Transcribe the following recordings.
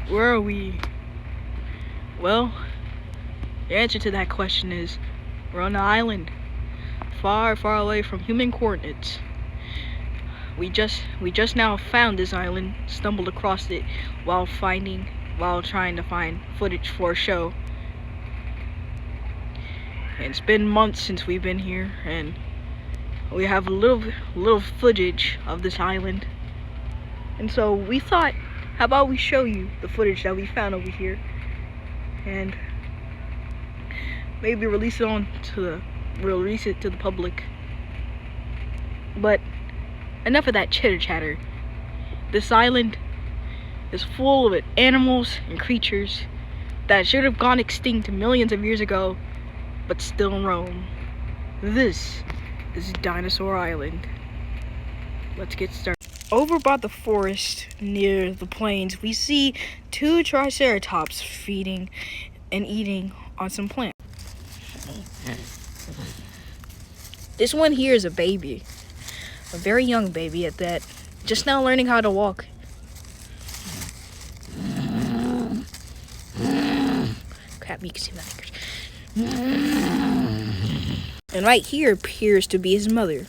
Where are we? Well, the answer to that question is we're on an island, far, far away from human coordinates. We just now found this island, stumbled across it while trying to find footage for a show. And it's been months since we've been here, and we have a little footage of this island. And so we thought, how about we show you the footage that we found over here, and maybe release it to the public. But enough of that chitter chatter. This island is full of animals and creatures that should have gone extinct millions of years ago, but still roam. This is Dinosaur Island. Let's get started. Over by the forest near the plains, we see two triceratops feeding and eating on some plants. This one here is a baby, a very young baby at that, just now learning how to walk. Crap, you can see my fingers. And right here appears to be his mother.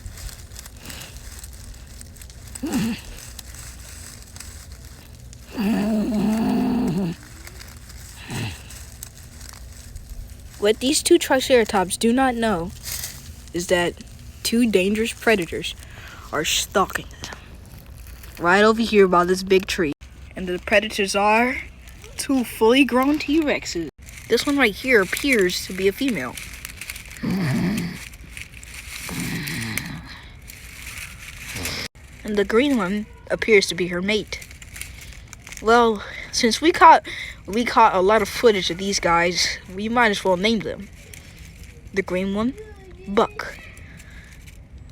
What these two triceratops do not know is that two dangerous predators are stalking them right over here by this big tree. And the predators are two fully grown T-Rexes. This one right here appears to be a female. And the green one appears to be her mate. Well, since we caught a lot of footage of these guys, we might as well name them. The green one, Buck.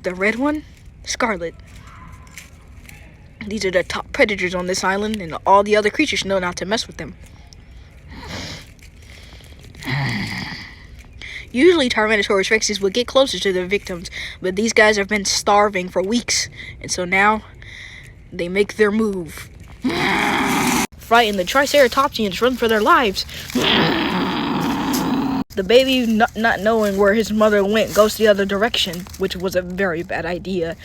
The red one, Scarlet. These are the top predators on this island, and all the other creatures know not to mess with them. Usually Tyrannosaurus Rexes would get closer to their victims, but these guys have been starving for weeks, and so now they make their move. Frightened, the Triceratopsians run for their lives. The baby, not knowing where his mother went, goes the other direction, which was a very bad idea.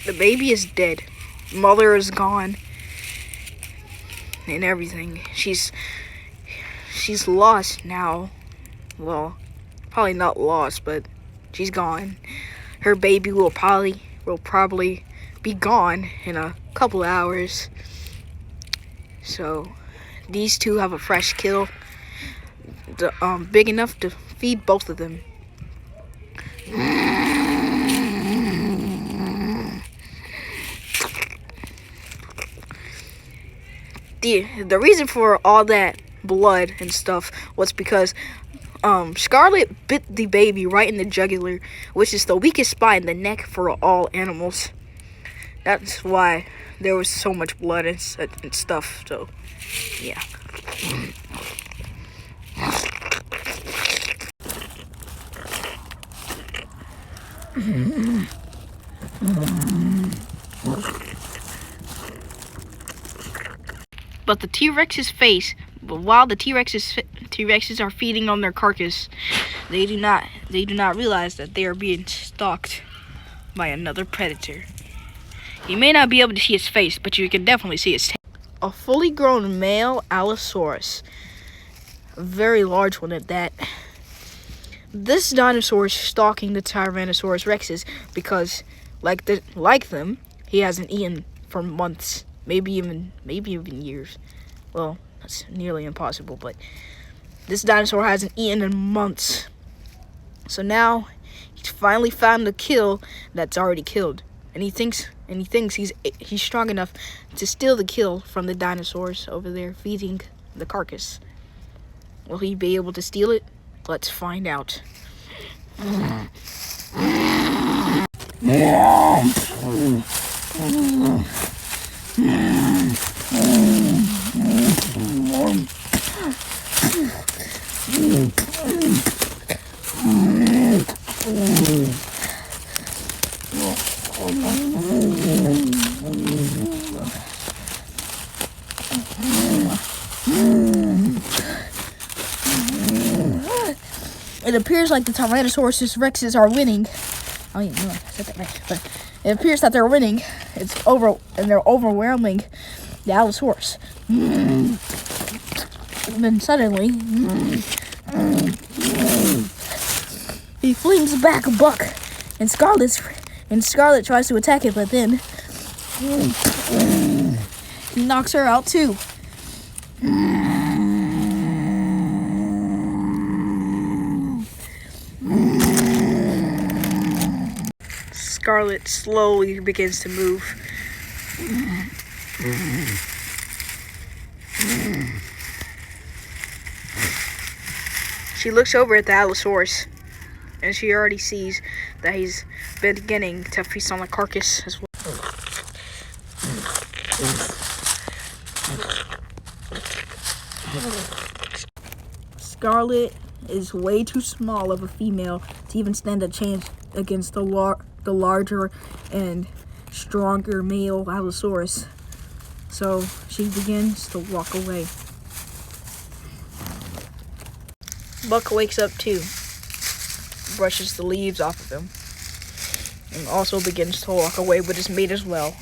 The baby is dead. Mother is gone. And everything. She's lost now. Well, probably not lost, but she's gone. Her baby will probably be gone in a couple hours. So these two have a fresh kill, big enough to feed both of them. The reason for all that blood and stuff was because Scarlet bit the baby right in the jugular, which is the weakest spot in the neck for all animals. That's why there was so much blood and stuff. So, yeah. But the while the T-Rexes are feeding on their carcass, they do not realize that they are being stalked by another predator. You may not be able to see his face, but you can definitely see his tail. A fully grown male Allosaurus, a very large one at that. This dinosaur is stalking the Tyrannosaurus Rexes because, like them, he hasn't eaten for months. Maybe even years. Well, that's nearly impossible, but this dinosaur hasn't eaten in months. So now he's finally found a kill that's already killed, and he thinks he's strong enough to steal the kill from the dinosaurs over there feeding the carcass. Will he be able to steal it? Let's find out. It appears like the Tyrannosaurus Rexes are winning. Oh, yeah, no, I said that right. But it appears that they're winning. And they're overwhelming the Allosaurus. And then suddenly, he flings back a buck, and Scarlet tries to attack it, but then he knocks her out too. Scarlet slowly begins to move. She looks over at the Allosaurus, and she already sees that he's beginning to feast on the carcass as well. Scarlet is way too small of a female to even stand a chance against the larger and stronger male Allosaurus. So she begins to walk away. Buck wakes up too, brushes the leaves off of him, and also begins to walk away with his mate as well.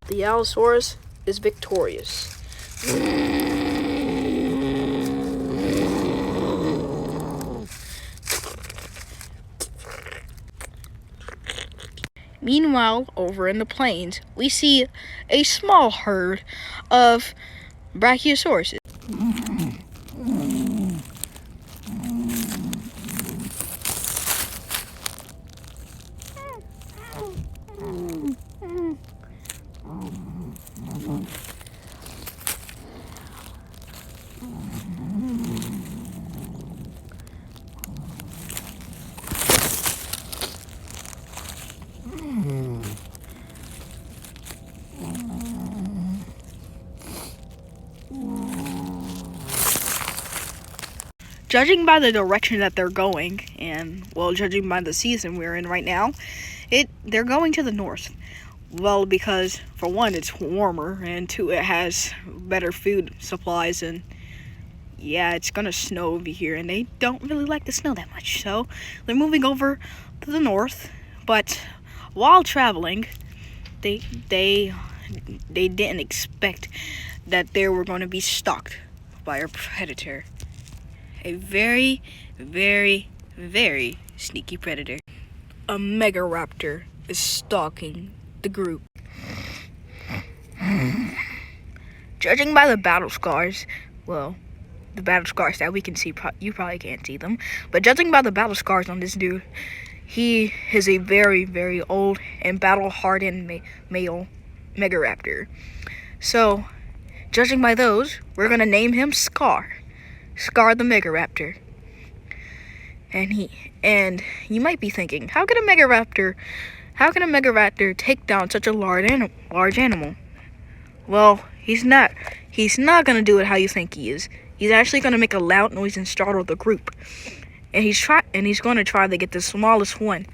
The Allosaurus is victorious. Meanwhile, over in the plains, we see a small herd of Brachiosauruses. Judging by the direction that they're going, and well, judging by the season we're in right now, they're going to the north. Well, because for one, it's warmer, and two, it has better food supplies, and yeah, it's gonna snow over here, and they don't really like the snow that much, so they're moving over to the north. But while traveling, they didn't expect that they were going to be stalked by a predator. A very, very, very sneaky predator. A Megaraptor is stalking the group. Judging by the battle scars, well, the battle scars that we can see, you probably can't see them, but judging by the battle scars on this dude, he is a very, very old and battle-hardened male Megaraptor. So, judging by those, we're gonna name him Scar the Megaraptor. And you might be thinking, how can a Megaraptor take down such a large animal? Well, he's not gonna do it how you think he is. He's actually gonna make a loud noise and startle the group. And he's gonna try to get the smallest one.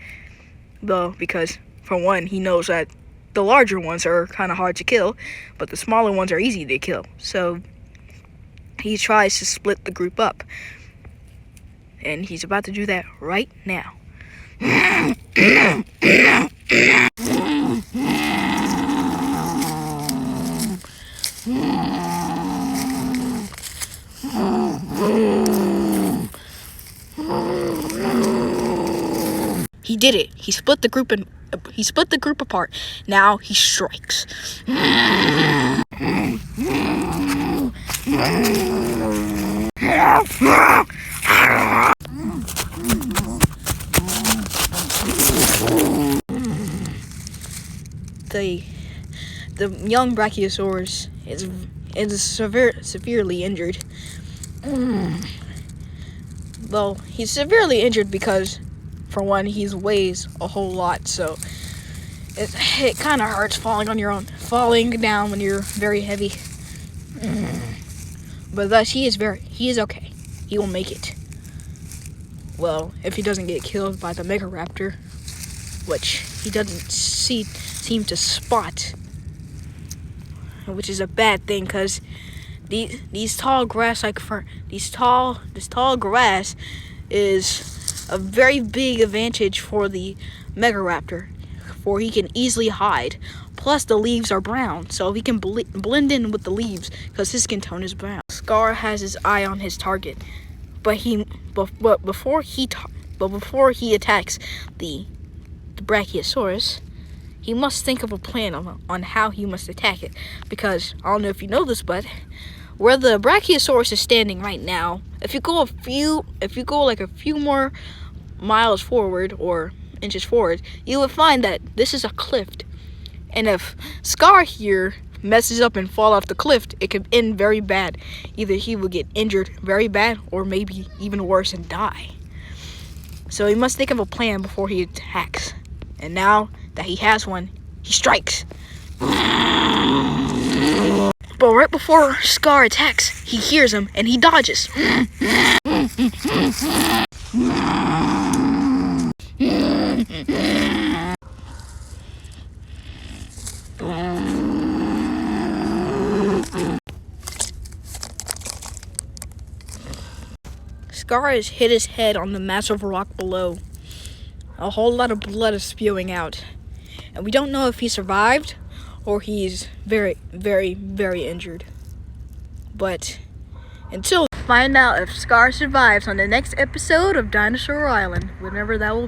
Though, because for one, he knows that the larger ones are kind of hard to kill, but the smaller ones are easy to kill. So he tries to split the group up, and he's about to do that right now. He did it. He split the group apart. Now he strikes. The young Brachiosaurus is severely injured. Well, he's severely injured because, for one, he weighs a whole lot, so it kind of hurts falling down when you're very heavy. But thus he is okay. He will make it. Well, if he doesn't get killed by the Mega Raptor, which he doesn't seem to spot, which is a bad thing, because these tall grass this tall grass is a very big advantage for the Mega Raptor, for he can easily hide. Plus the leaves are brown, so he can blend in with the leaves because his skin tone is brown. Scar has his eye on his target, but before he attacks the Brachiosaurus, he must think of a plan on how he must attack it. Because I don't know if you know this, but where the Brachiosaurus is standing right now, if you go like a few more miles forward or inches forward, you would find that this is a cliff. And if Scar here messes up and fall off the cliff, it could end very bad. Either he will get injured very bad, or maybe even worse and die. So he must think of a plan before he attacks. And now that he has one, he strikes. But right before Scar attacks, he hears him and he dodges. Scar has hit his head on the massive rock below. A whole lot of blood is spewing out. And we don't know if he survived or he's very, very, very injured. But until we find out if Scar survives on the next episode of Dinosaur Island, whenever that will be.